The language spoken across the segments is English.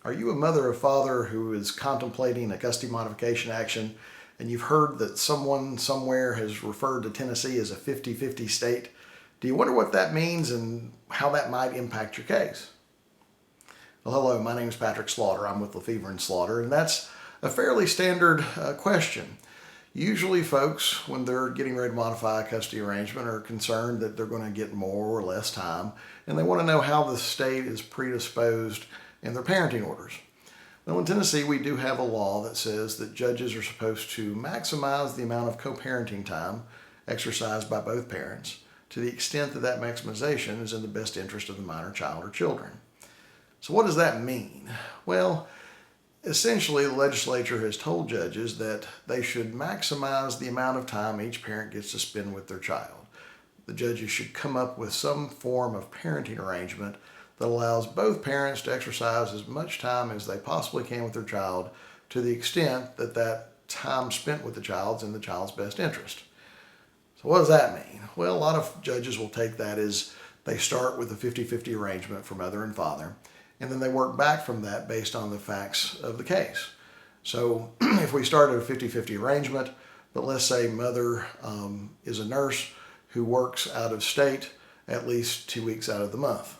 Are you a mother or father who is contemplating a custody modification action and you've heard that someone somewhere has referred to Tennessee as a 50-50 state? Do you wonder what that means and how that might impact your case? Well, hello, my name is Patrick Slaughter. I'm with LaFevor and Slaughter, and that's a fairly standard question. Usually folks, when they're getting ready to modify a custody arrangement, are concerned that they're going to get more or less time, and they want to know how the state is predisposed in their parenting orders. Well, in Tennessee, we do have a law that says that judges are supposed to maximize the amount of co-parenting time exercised by both parents to the extent that that maximization is in the best interest of the minor child or children. So what does that mean? Well, essentially, the legislature has told judges that they should maximize the amount of time each parent gets to spend with their child. The judges should come up with some form of parenting arrangement that allows both parents to exercise as much time as they possibly can with their child to the extent that that time spent with the child is in the child's best interest. So what does that mean? Well, a lot of judges will take that as they start with a 50-50 arrangement for mother and father, and then they work back from that based on the facts of the case. So if we start at a 50-50 arrangement, but let's say mother is a nurse who works out of state at least 2 weeks out of the month.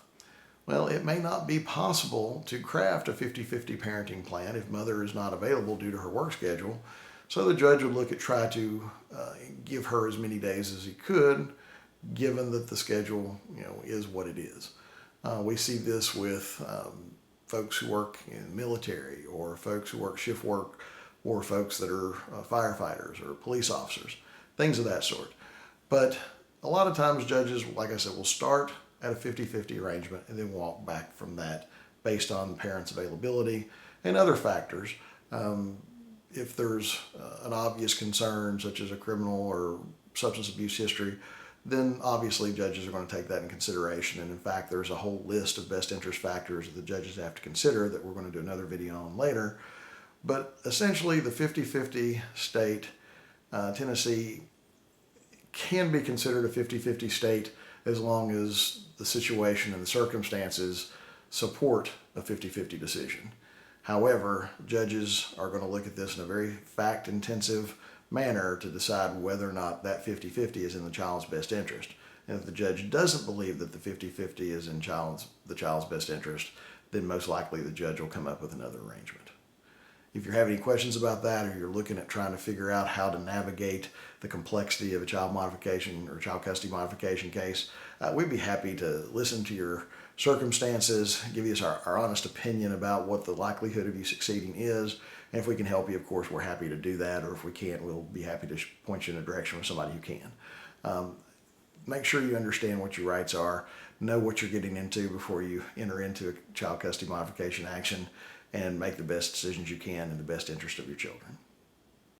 Well, it may not be possible to craft a 50-50 parenting plan if mother is not available due to her work schedule. So the judge would try to give her as many days as he could, given that the schedule is what it is. We see this with folks who work in the military, or folks who work shift work, or folks that are firefighters or police officers, things of that sort. But a lot of times judges, like I said, will start at a 50-50 arrangement and then walk back from that based on the parents' availability and other factors. If there's an obvious concern, such as a criminal or substance abuse history, then obviously judges are going to take that in consideration. And in fact, there's a whole list of best interest factors that the judges have to consider that we're going to do another video on later. But essentially, the 50-50 state, Tennessee, can be considered a 50-50 state as long as the situation and the circumstances support a 50-50 decision. However, judges are going to look at this in a very fact-intensive manner to decide whether or not that 50-50 is in the child's best interest. And if the judge doesn't believe that the 50-50 is in the child's best interest, then most likely the judge will come up with another arrangement. If you have any questions about that, or you're looking at trying to figure out how to navigate the complexity of a child modification or child custody modification case, we'd be happy to listen to your circumstances, give you our honest opinion about what the likelihood of you succeeding is. And if we can help you, of course, we're happy to do that. Or if we can't, we'll be happy to point you in a direction with somebody who can. Make sure you understand what your rights are, know what you're getting into before you enter into a child custody modification action, and make the best decisions you can in the best interest of your children.